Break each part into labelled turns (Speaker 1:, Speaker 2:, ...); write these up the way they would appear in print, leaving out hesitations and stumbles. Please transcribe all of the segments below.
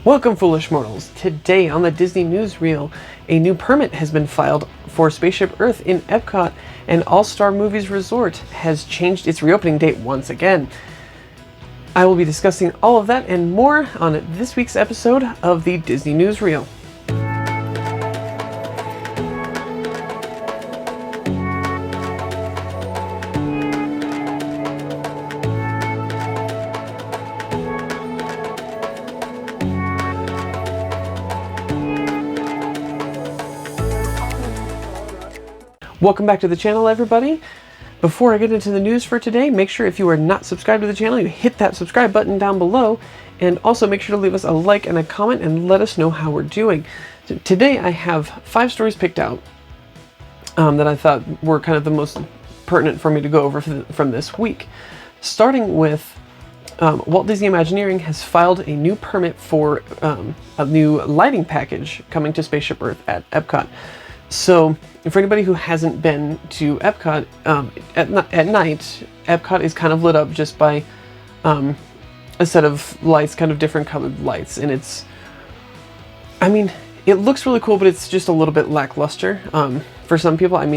Speaker 1: Welcome, foolish mortals. Today on the Disney Newsreel, a new permit has been filed for Spaceship Earth in EPCOT, and All-Star Movies Resort has changed its reopening date once again. I will be discussing all of that and more on this week's episode of the Disney Newsreel. Welcome back to the channel, everybody. Before I get into the news for today, make sure if you are not subscribed to the channel, you hit that subscribe button down below, and also make sure to leave us a like and a comment and let us know how we're doing. So today I have 5 stories picked out that I thought were kind of the most pertinent for me to go over from this week. Starting with Walt Disney Imagineering has filed a new permit for a new lighting package coming to Spaceship Earth at EPCOT. So, for anybody who hasn't been to EPCOT, at night, EPCOT is kind of lit up just by a set of lights, kind of different colored lights, and it looks really cool, but it's just a little bit lackluster. For some people, I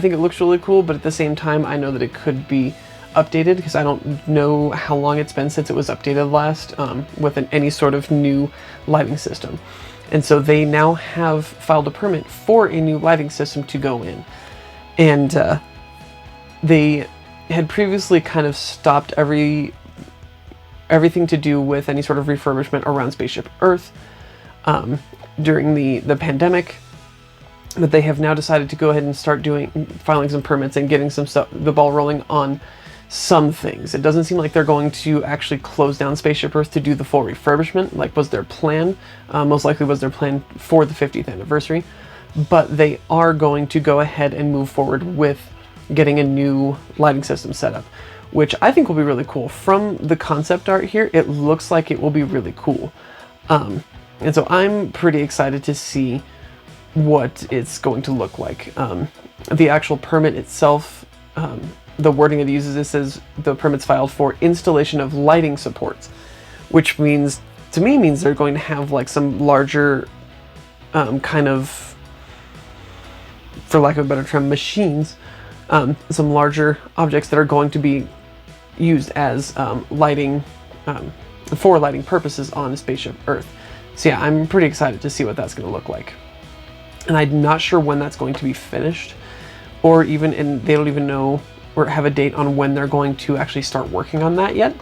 Speaker 1: think it looks really cool, but at the same time, I know that it could be updated, because I don't know how long it's been since it was updated last with any sort of new lighting system. And so they now have filed a permit for a new lighting system to go in. And they had previously kind of stopped everything to do with any sort of refurbishment around Spaceship Earth during the pandemic. But they have now decided to go ahead and start filing some permits and getting the ball rolling on some things. It doesn't seem like they're going to actually close down Spaceship Earth to do the full refurbishment, like was their plan. Most likely was their plan for the 50th anniversary. But they are going to go ahead and move forward with getting a new lighting system set up, which I think will be really cool. From the concept art here, it looks like it will be really cool. And so I'm pretty excited to see what it's going to look like. The actual permit itself, the wording it uses, it says the permit's filed for installation of lighting supports, which means they're going to have like some larger kind of, for lack of a better term, machines, some larger objects that are going to be used as lighting, for lighting purposes on Spaceship Earth. So yeah, I'm pretty excited to see what that's going to look like. And I'm not sure when that's going to be finished, and they don't even know or have a date on when they're going to actually start working on that yet.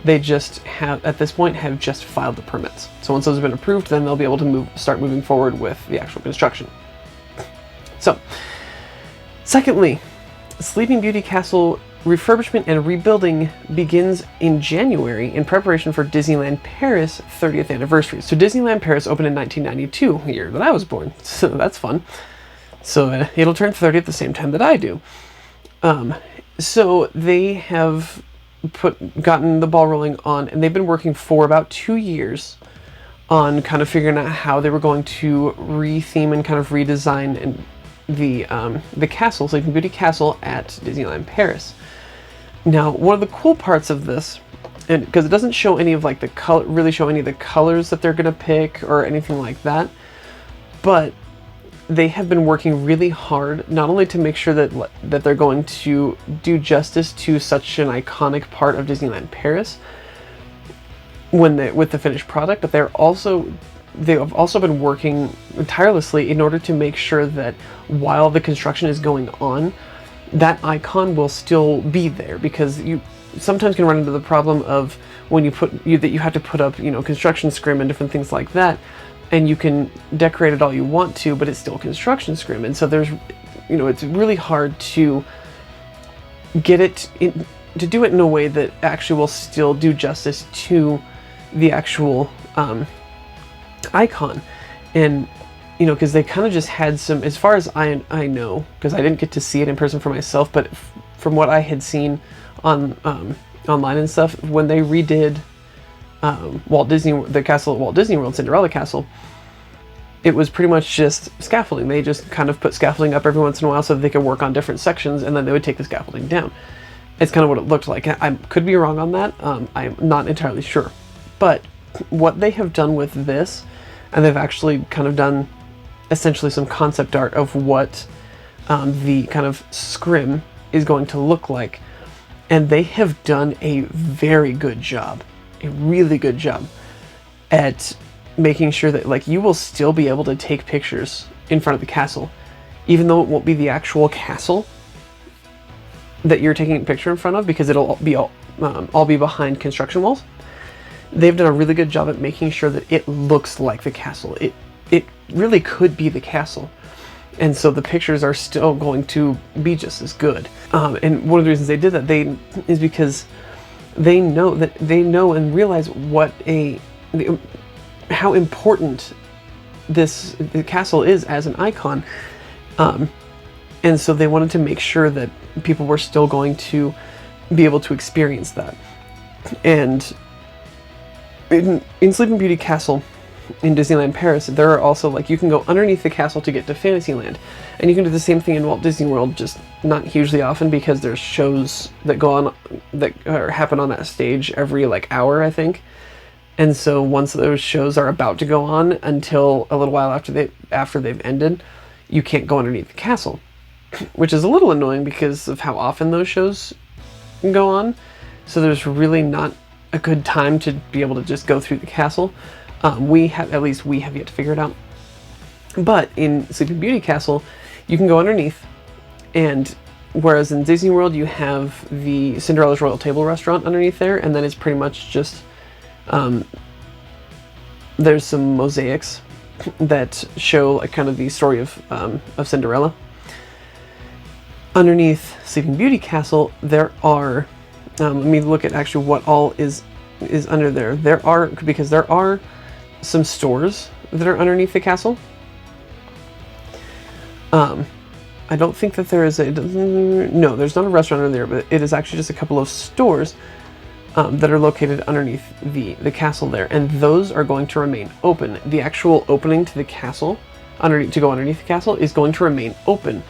Speaker 1: They just have, at this point, have just filed the permits. So once those have been approved, then they'll be able to start moving forward with the actual construction. So, secondly, Sleeping Beauty Castle refurbishment and rebuilding begins in January in preparation for Disneyland Paris 30th anniversary. So Disneyland Paris opened in 1992, the year that I was born. So that's fun. So it'll turn 30 at the same time that I do. So they have gotten the ball rolling on, and they've been working for about 2 years on kind of figuring out how they were going to retheme and kind of redesign the castle, Sleeping Beauty Castle at Disneyland Paris. Now, one of the cool parts of this, and because it doesn't show any of like really show any of the colors that they're gonna pick or anything like that, but they have been working really hard, not only to make sure that they're going to do justice to such an iconic part of Disneyland Paris with the finished product, but they have also been working tirelessly in order to make sure that while the construction is going on, that icon will still be there, because you sometimes can run into the problem of when you have to put up, construction scrim and different things like that. And you can decorate it all you want to, but it's still construction scrim. And so it's really hard to get it to do it in a way that actually will still do justice to the actual icon. And because they kind of just had some, as far as I know, because I didn't get to see it in person for myself, but from what I had seen on online and stuff, when they redid the castle at Walt Disney World, Cinderella Castle, it was pretty much just scaffolding. They just kind of put scaffolding up every once in a while so that they could work on different sections, and then they would take the scaffolding down. It's kind of what it looked like. I could be wrong on that. I'm not entirely sure. But what they have done with this, and they've actually kind of done essentially some concept art of what the kind of scrim is going to look like. And they have done a very good job, a really good job at making sure that like you will still be able to take pictures in front of the castle, even though it won't be the actual castle that you're taking a picture in front of, because it'll be all be behind construction walls. They've done a really good job at making sure that it looks like the castle. It really could be the castle. And so the pictures are still going to be just as good. And one of the reasons they did that is because they know and realize how important the castle is as an icon. And so they wanted to make sure that people were still going to be able to experience that. And in Sleeping Beauty Castle in Disneyland Paris, there are also, like, you can go underneath the castle to get to Fantasyland. And you can do the same thing in Walt Disney World, just not hugely often, because there's shows that go on, that happen on that stage every, like, hour, I think. And so once those shows are about to go on, until a little while after they've ended, you can't go underneath the castle. Which is a little annoying because of how often those shows go on. So there's really not a good time to be able to just go through the castle. At least we have yet to figure it out. But in Sleeping Beauty Castle, you can go underneath, and whereas in Disney World you have the Cinderella's Royal Table restaurant underneath there, and then it's pretty much just there's some mosaics that show like kind of the story of Cinderella. Underneath Sleeping Beauty Castle, there are let me look at actually what all is under there. There are some stores that are underneath the castle. I don't think that there is no, there's not a restaurant under there, but it is actually just a couple of stores that are located underneath the castle there, and those are going to remain open. The actual opening to the castle, to go underneath the castle, is going to remain open.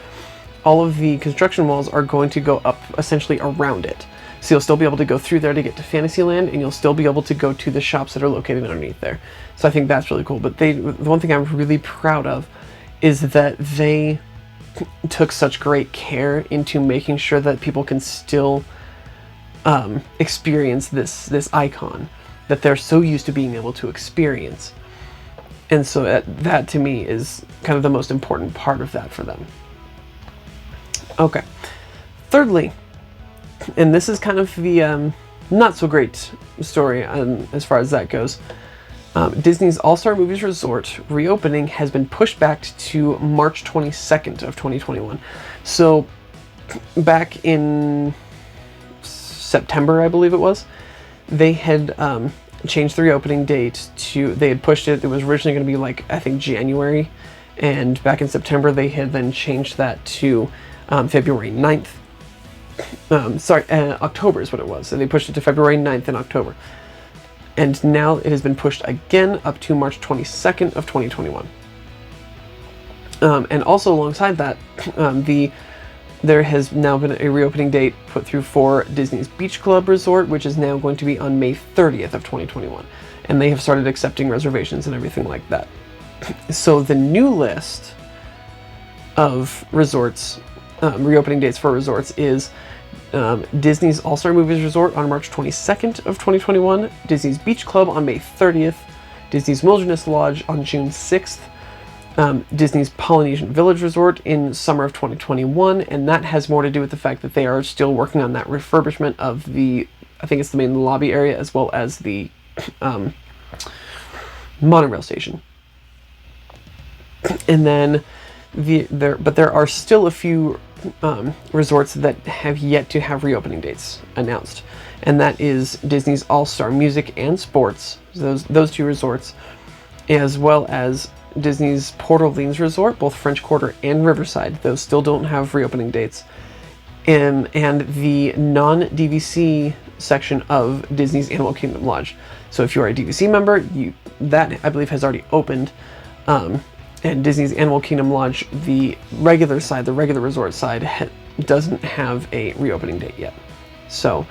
Speaker 1: All of the construction walls are going to go up essentially around it. So you'll still be able to go through there to get to Fantasyland, and you'll still be able to go to the shops that are located underneath there. So I think that's really cool. But the one thing I'm really proud of is that they took such great care into making sure that people can still experience this icon that they're so used to being able to experience. And so that to me is kind of the most important part of that for them. Okay. Thirdly, and this is kind of the not so great story as far as that goes. Disney's All-Star Movies Resort reopening has been pushed back to March 22nd of 2021. So back in September, I believe it was, they had changed the reopening date they had pushed it. It was originally going to be like, I think, January. And back in September, they had then changed that to February 9th. October is what it was. So they pushed it to February 9th in October. And now it has been pushed again up to March 22nd of 2021. And also alongside that, there has now been a reopening date put through for Disney's Beach Club Resort, which is now going to be on May 30th of 2021. And they have started accepting reservations and everything like that. So the new list of resorts, reopening dates for resorts, is Disney's All-Star Movies Resort on March 22nd of 2021, Disney's Beach Club on May 30th, Disney's Wilderness Lodge on June 6th, Disney's Polynesian Village Resort in summer of 2021, and that has more to do with the fact that they are still working on that refurbishment of I think it's the main lobby area, as well as the monorail station. And then there are still a few resorts that have yet to have reopening dates announced, and that is Disney's All-Star Music and Sports, those two resorts, as well as Disney's Port Orleans Resort, both French Quarter and Riverside. Those still don't have reopening dates. And the non-DVC section of Disney's Animal Kingdom Lodge. So if you are a DVC member, that I believe has already opened. And Disney's Animal Kingdom Lodge, the regular side, the regular resort side, doesn't have a reopening date yet. So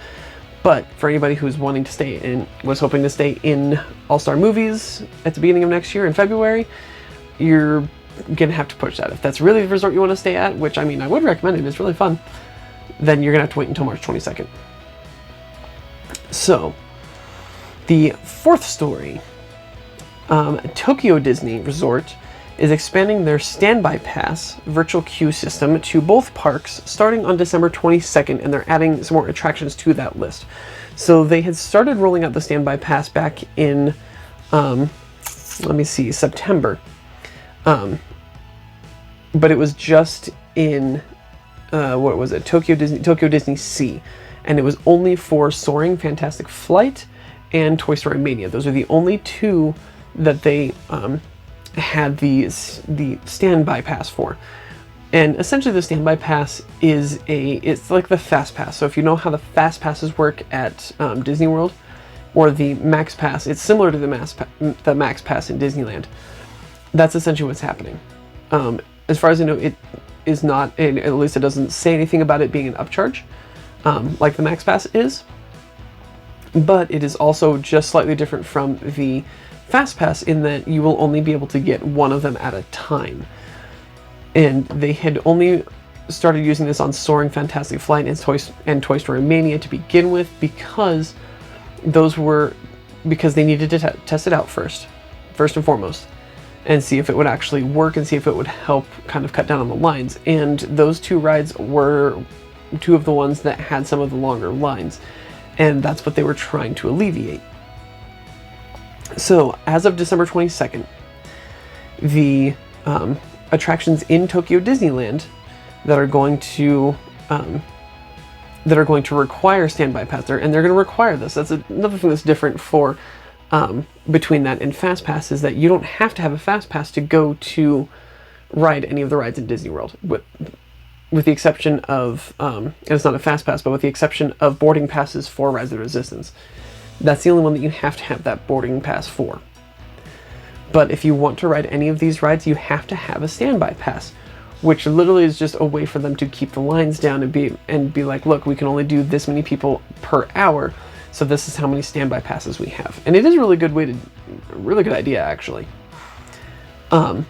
Speaker 1: But for anybody who's wanting to stay in, was hoping to stay in All-Star Movies at the beginning of next year in February, you're gonna have to push that. If that's really the resort you want to stay at, which I mean I would recommend it, it's really fun, then you're gonna have to wait until March 22nd. So the fourth story, Tokyo Disney Resort is expanding their standby pass virtual queue system to both parks starting on December 22nd, and they're adding some more attractions to that list. So they had started rolling out the standby pass back in let me see, September, but it was just in what was it, Tokyo DisneySea, and it was only for Soaring Fantastic Flight and Toy Story Mania. Those are the only two that they had the standby pass for. And essentially the standby pass is it's like the fast pass. So if you know how the fast passes work at Disney World, or the max pass, it's similar to the max pass in Disneyland. That's essentially what's happening. As far as I know, it is not, at least it doesn't say anything about it being an upcharge, like the max pass is, but it is also just slightly different from the fast pass in that you will only be able to get one of them at a time. And they had only started using this on Soaring Fantastic Flight and Toy Story Mania to begin with, because they needed to test it out first and foremost, and see if it would actually work and see if it would help kind of cut down on the lines. And those two rides were two of the ones that had some of the longer lines, and that's what they were trying to alleviate. So as of December 22nd, the attractions in Tokyo Disneyland that are going to require standby pass there, and they're going to require this. That's another thing that's different for between that and fast pass, is that you don't have to have a fast pass to go to ride any of the rides in Disney World, with the exception of and it's not a fast pass, but with the exception of boarding passes for Rise of the Resistance. That's the only one that you have to have that boarding pass for. But if you want to ride any of these rides, you have to have a standby pass, which literally is just a way for them to keep the lines down and be like, look, we can only do this many people per hour, so this is how many standby passes we have. And it is a really good idea, actually. And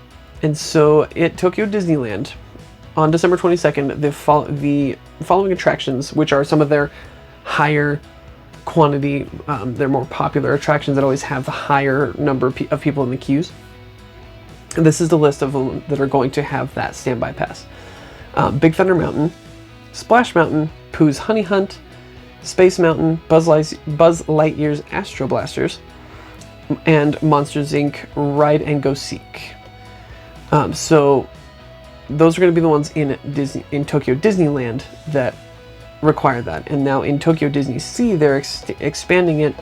Speaker 1: so at Tokyo Disneyland, on December 22nd, the following attractions, which are some of their higher quantity, they're more popular attractions that always have the higher number of people in the queues. And this is the list of them that are going to have that standby pass. Big Thunder Mountain, Splash Mountain, Pooh's Honey Hunt, Space Mountain, Buzz Lightyear's Astro Blasters, and Monsters Inc. Ride and Go Seek. So those are going to be the ones in Tokyo Disneyland that require that. And now in Tokyo DisneySea, they're expanding it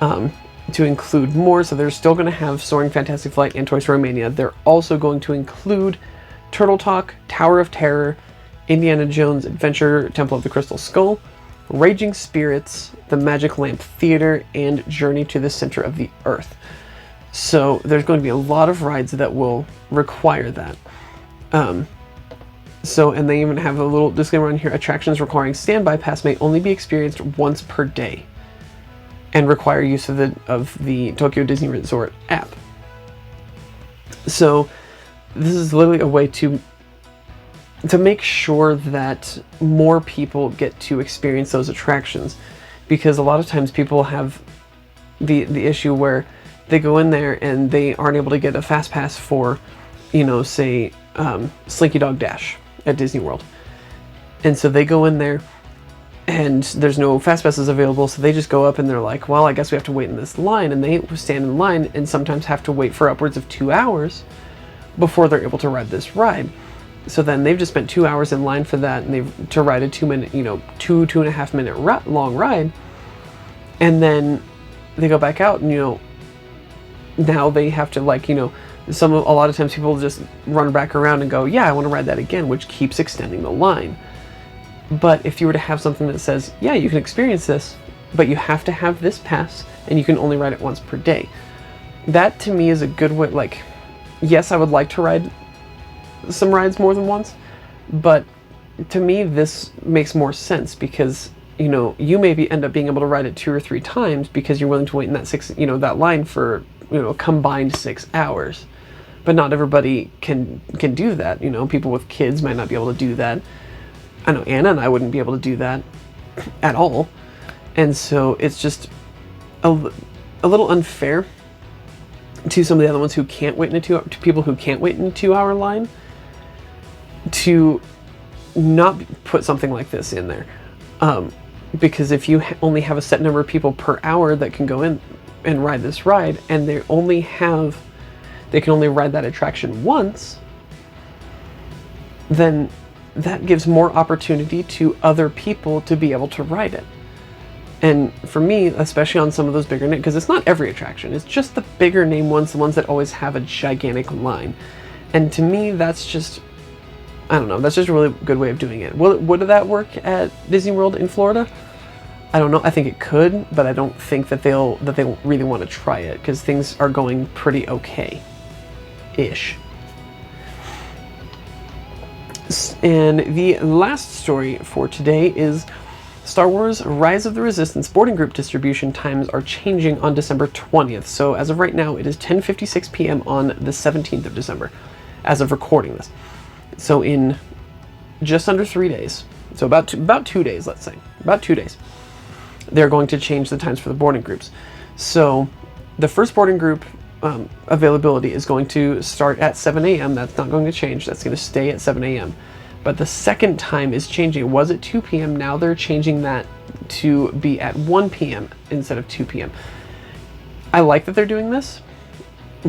Speaker 1: to include more. So they're still going to have Soaring Fantastic Flight and Toy Story Mania. They're also going to include Turtle Talk, Tower of Terror, Indiana Jones Adventure, Temple of the Crystal Skull, Raging Spirits, the Magic Lamp Theater, and Journey to the Center of the Earth. So there's going to be a lot of rides that will require that. And they even have a little disclaimer on here: attractions requiring standby pass may only be experienced once per day and require use of the Tokyo Disney Resort app. So this is literally a way to make sure that more people get to experience those attractions, because a lot of times people have the issue where they go in there and they aren't able to get a fast pass for, say, Slinky Dog Dash at Disney World. And so they go in there and there's no fast passes available, so they just go up and they're like, well, I guess we have to wait in this line, and they stand in line and sometimes have to wait for upwards of 2 hours before they're able to ride this ride. So then they've just spent 2 hours in line for that, and to ride a 2.5 minute long ride, and then they go back out, and now they have to, a lot of times people just run back around and go, yeah, I want to ride that again, which keeps extending the line. But if you were to have something that says, yeah, you can experience this, but you have to have this pass and you can only ride it once per day, that to me is a good way. Yes, I would like to ride some rides more than once, but to me this makes more sense, because you know, you maybe end up being able to ride it 2 or 3 times because you're willing to wait in that that line for, you know, combined 6 hours. But not everybody can do that. You know, people with kids might not be able to do that. I know Anna and I wouldn't be able to do that at all. And so it's just a little unfair to some of the other ones who can't wait in a 2 to people who can't wait in a 2-hour line, to not put something like this in there. Because if you only have a set number of people per hour that can go in and ride this ride, and they can only ride that attraction once, then that gives more opportunity to other people to be able to ride it. And for me, especially on some of those bigger names, because it's not every attraction, it's just the bigger name ones, the ones that always have a gigantic line. And to me, that's just, I don't know, that's just a really good way of doing it. Would that work at Disney World in Florida? I don't know. I think it could, but I don't think that they really want to try it, because things are going pretty okay-ish. And the last story for today is Star Wars Rise of the Resistance boarding group distribution times are changing on December 20th. So as of right now, it is 10:56 p.m. on the 17th of December, as of recording this. So in just under 3 days, so about 2 days, let's say, about 2 days, they're going to change the times for the boarding groups. So the first boarding group availability is going to start at 7 a.m. That's not going to change. That's going to stay at 7 a.m. But the second time is changing. It was at 2 p.m. Now they're changing that to be at 1 p.m. instead of 2 p.m. I like that they're doing this,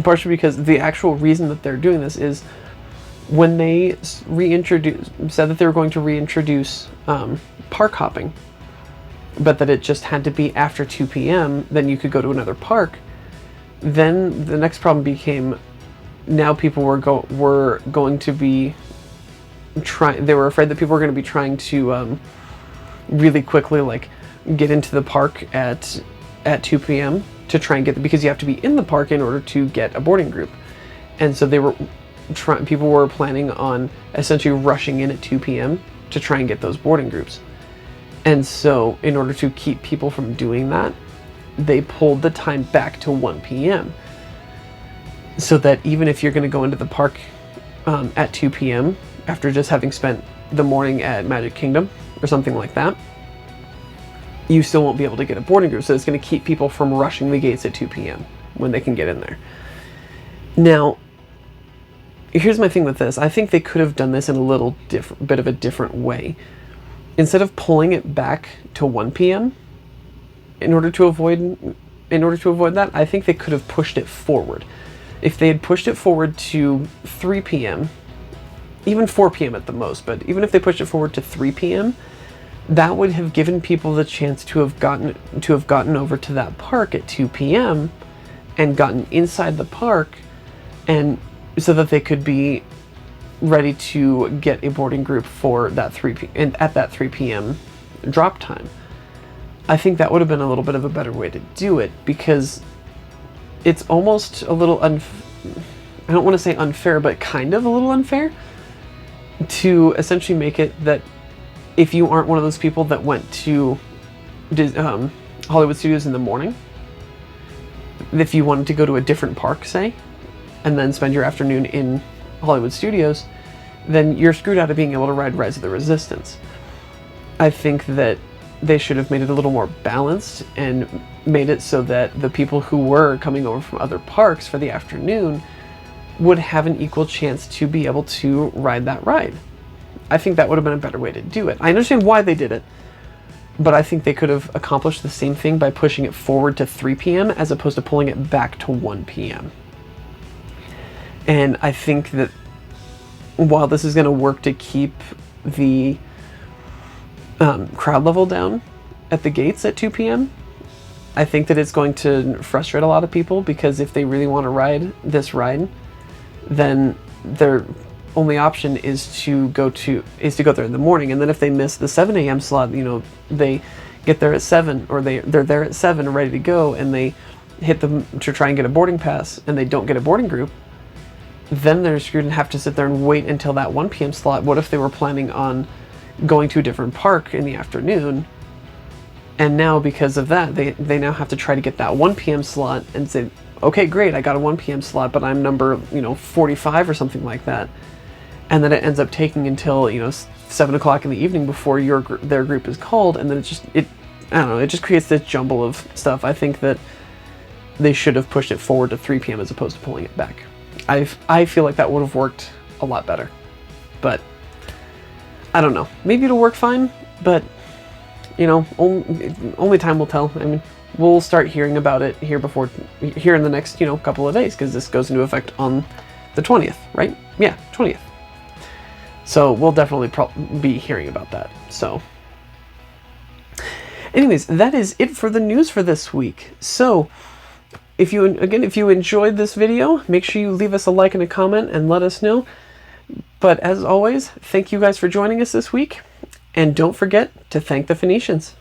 Speaker 1: partially because the actual reason that they're doing this is when they said that they were going to reintroduce park hopping, but that it just had to be after 2 p.m., then you could go to another park. Then the next problem became, now people were going to be they were afraid that people were going to be trying to really quickly like get into the park at 2 p.m. to try and get because you have to be in the park in order to get a boarding group. And so people were planning on essentially rushing in at 2 p.m. to try and get those boarding groups. And so in order to keep people from doing that, they pulled the time back to 1 p.m. so that even if you're going to go into the park at 2 p.m. after just having spent the morning at Magic Kingdom or something like that, you still won't be able to get a boarding group. So it's going to keep people from rushing the gates at 2 p.m. when they can get in there. Now, here's my thing with this. I think they could have done this in a little bit of a different way. Instead of pulling it back to 1 p.m. in order to avoid that, I think they could have pushed it forward. If they had pushed it forward to 3 p.m., even 4 p.m. at the most, but even if they pushed it forward to 3 p.m., that would have given people the chance to have gotten over to that park at 2 p.m. and gotten inside the park, and so that they could be ready to get a boarding group for that 3 p.m. drop time. I think that would have been a little bit of a better way to do it, because it's almost a little I don't want to say unfair, but kind of a little unfair to essentially make it that if you aren't one of those people that went to Hollywood Studios in the morning, if you wanted to go to a different park, say, and then spend your afternoon in Hollywood Studios, then you're screwed out of being able to ride Rise of the Resistance. I think that they should have made it a little more balanced and made it so that the people who were coming over from other parks for the afternoon would have an equal chance to be able to ride that ride. I think that would have been a better way to do it. I understand why they did it, but I think they could have accomplished the same thing by pushing it forward to 3 p.m. as opposed to pulling it back to 1 p.m. And I think that while this is going to work to keep the crowd level down at the gates at 2 p.m., I think that it's going to frustrate a lot of people, because if they really want to ride this ride, then their only option is to go there in the morning. And then if they miss the 7 a.m. slot, you know, they get there at 7, or they're there at 7 ready to go, and they hit them to try and get a boarding pass, and they don't get a boarding group, then they're screwed and have to sit there and wait until that 1 p.m. slot. What if they were planning on going to a different park in the afternoon And now because of that, they now have to try to get that 1 p.m. slot and say, okay, great, I got a 1 p.m. slot, but I'm number, 45 or something like that. And then it ends up taking until, 7 o'clock in the evening before their group is called, and then I don't know, it just creates this jumble of stuff. I think that they should have pushed it forward to 3 p.m. as opposed to pulling it back. I feel like that would have worked a lot better. But I don't know. Maybe it'll work fine, but only time will tell. I mean, we'll start hearing about it here in the next, couple of days, because this goes into effect on the 20th, right? Yeah, 20th. So we'll definitely be hearing about that. So anyways, that is it for the news for this week. So if you enjoyed this video, make sure you leave us a like and a comment and let us know. But as always, thank you guys for joining us this week, and don't forget to thank the Phoenicians.